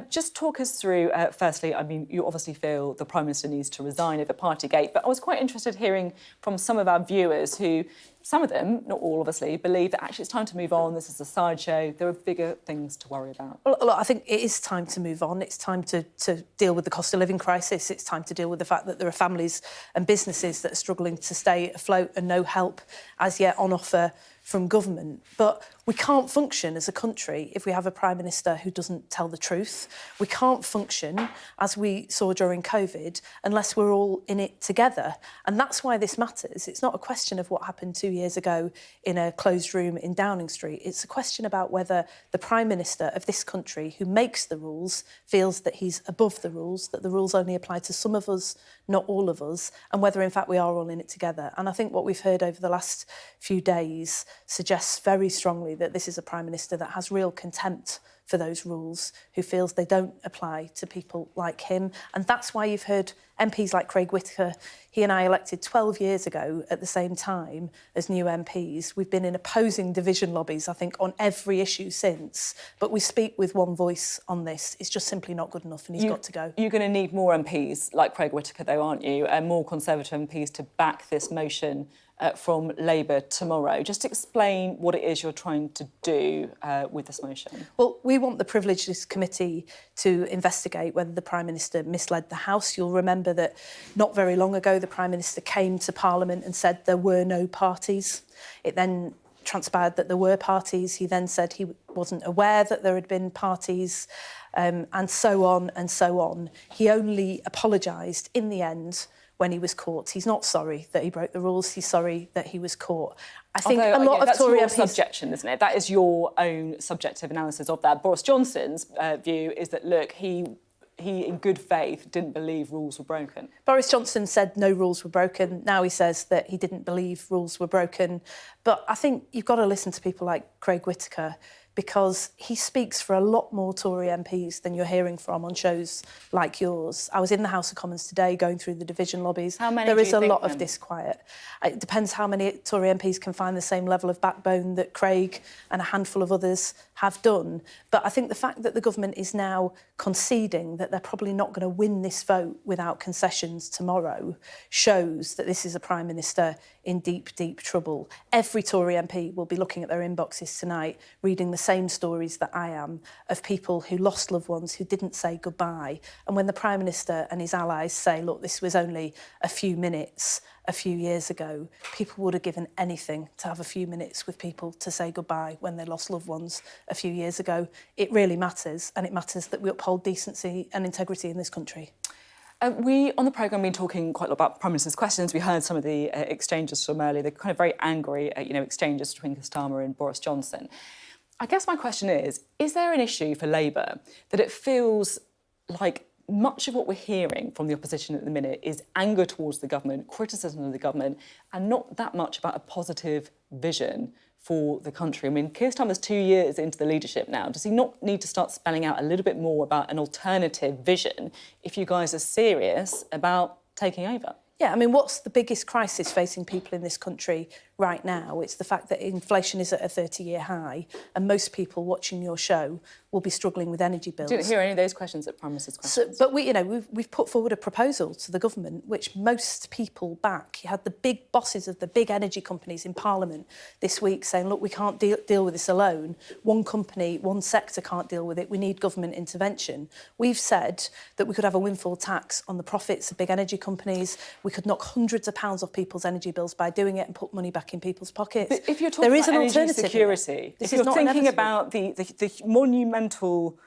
Just talk us through, firstly, I mean, you obviously feel the Prime Minister needs to resign over partygate, but I was quite interested hearing from some of our viewers who, some of them, not all obviously, believe that actually it's time to move on, this is a sideshow, there are bigger things to worry about. Well, look, I think it is time to move on. It's time to deal with the cost of living crisis. It's time to deal with the fact that there are families and businesses that are struggling to stay afloat and no help as yet on offer from government. But we can't function as a country if we have a Prime Minister who doesn't tell the truth. We can't function, as we saw during COVID, unless we're all in it together. And that's why this matters. It's not a question of what happened 2 years ago in a closed room in Downing Street. It's a question about whether the Prime Minister of this country, who makes the rules, feels that he's above the rules, that the rules only apply to some of us, not all of us, and whether, in fact, we are all in it together. And I think what we've heard over the last few days suggests very strongly that this is a Prime Minister that has real contempt for those rules, who feels they don't apply to people like him. And that's why you've heard MPs like Craig Whittaker. He and I elected 12 years ago at the same time as new MPs. We've been in opposing division lobbies, I think, on every issue since. But we speak with one voice on this. It's just simply not good enough, and he's got to go. You're going to need more MPs like Craig Whittaker, though, aren't you? And more Conservative MPs to back this motion from Labour tomorrow. Just explain what it is you're trying to do with this motion. Well, we want the Privileges Committee to investigate whether the Prime Minister misled the House. You'll remember that not very long ago the Prime Minister came to Parliament and said there were no parties. It then transpired that there were parties. He then said he wasn't aware that there had been parties, and so on and so on. He only apologised in the end when he was caught. He's not sorry that he broke the rules. He's sorry that he was caught. I think a lot of Tory MPs... That's your subjection, isn't it? That is your own subjective analysis of that. Boris Johnson's view is that, look, he in good faith didn't believe rules were broken. Boris Johnson said no rules were broken. Now he says that he didn't believe rules were broken. But I think you've got to listen to people like Craig Whittaker, because he speaks for a lot more Tory MPs than you're hearing from on shows like yours. I was in the House of Commons today going through the division lobbies. How many There is do you a think lot then? of disquiet. It depends how many Tory MPs can find the same level of backbone that Craig and a handful of others have done. But I think the fact that the government is now conceding that they're probably not going to win this vote without concessions tomorrow shows that this is a Prime Minister in deep, deep trouble. Every Tory MP will be looking at their inboxes tonight, reading the same stories that I am, of people who lost loved ones who didn't say goodbye. And when the Prime Minister and his allies say, look, this was only a few minutes a few years ago, people would have given anything to have a few minutes with people to say goodbye when they lost loved ones a few years ago. It really matters, and it matters that we uphold decency and integrity in this country. We, on the programme, been talking quite a lot about Prime Minister's questions. We heard some of the exchanges from earlier, the kind of very angry, exchanges between Starmer and Boris Johnson. I guess my question is there an issue for Labour that it feels like much of what we're hearing from the opposition at the minute is anger towards the government, criticism of the government, and not that much about a positive vision for the country? I mean, Keir Starmer's 2 years into the leadership now. Does he not need to start spelling out a little bit more about an alternative vision if you guys are serious about taking over? Yeah, I mean, what's the biggest crisis facing people in this country right now? It's the fact that inflation is at a 30-year high, and most people watching your show will be struggling with energy bills. Didn't hear any of those questions at Prime Minister's questions. But we've put forward a proposal to the government which most people back. You had the big bosses of the big energy companies in Parliament this week saying, look, we can't deal with this alone. One company, one sector can't deal with it. We need government intervention. We've said that we could have a windfall tax on the profits of big energy companies. We could knock hundreds of pounds off people's energy bills by doing it and put money back in people's pockets. But if you're talking about energy security, if you're thinking about the monumental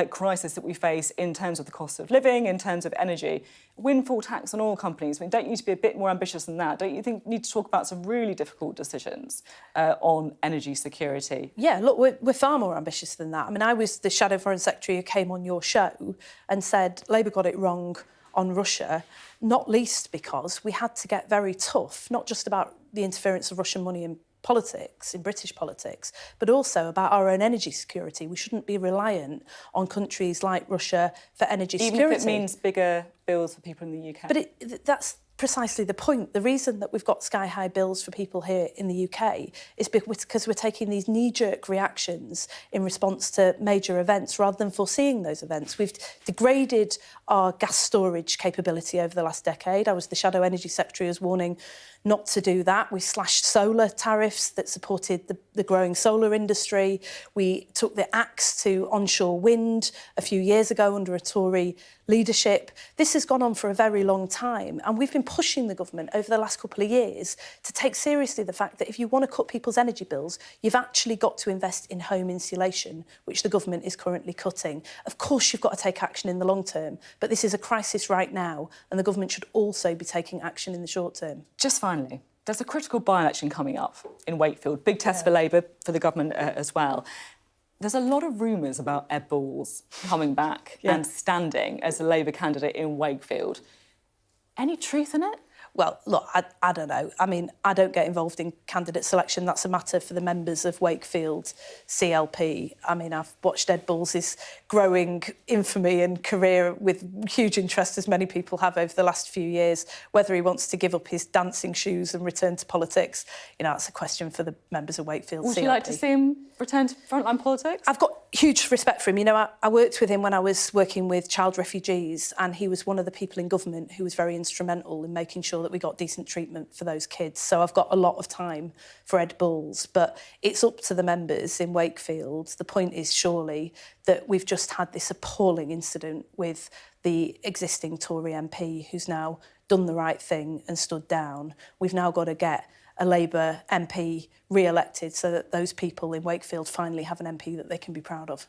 crisis that we face in terms of the cost of living, in terms of energy, windfall tax on oil companies, I mean, don't you need to be a bit more ambitious than that? Don't you think you need to talk about some really difficult decisions on energy security? Yeah, look, we're far more ambitious than that. I mean, I was the Shadow Foreign Secretary who came on your show and said Labour got it wrong on Russia, not least because we had to get very tough, not just about the interference of Russian money in politics, in British politics, but also about our own energy security. We shouldn't be reliant on countries like Russia for energy security. Even if it means bigger bills for people in the UK. But that's precisely the point. The reason that we've got sky-high bills for people here in the UK is because we're taking these knee-jerk reactions in response to major events rather than foreseeing those events. We've degraded our gas storage capability over the last decade. I was the Shadow Energy Secretary as warning not to do that. We slashed solar tariffs that supported the growing solar industry. We took the axe to onshore wind a few years ago under a Tory leadership. This has gone on for a very long time, and we've been pushing the government over the last couple of years to take seriously the fact that if you want to cut people's energy bills, you've actually got to invest in home insulation, which the government is currently cutting. Of course, you've got to take action in the long term, but this is a crisis right now, and the government should also be taking action in the short term. Just finally, there's a critical by-election coming up in Wakefield. Big test for Labour, for the government as well. There's a lot of rumours about Ed Balls coming back and standing as a Labour candidate in Wakefield. Any truth in it? Well, look, I don't know. I mean, I don't get involved in candidate selection. That's a matter for the members of Wakefield CLP. I mean, I've watched Ed Balls' growing infamy and career with huge interest, as many people have over the last few years. Whether he wants to give up his dancing shoes and return to politics, that's a question for the members of Wakefield CLP. Would you like to see him return to frontline politics? I've got huge respect for him. I worked with him when I was working with child refugees, and he was one of the people in government who was very instrumental in making sure that we got decent treatment for those kids. So I've got a lot of time for Ed Balls, but it's up to the members in Wakefield. The point is surely that we've just had this appalling incident with the existing Tory MP who's now done the right thing and stood down. We've now got to get a Labour MP re-elected so that those people in Wakefield finally have an MP that they can be proud of.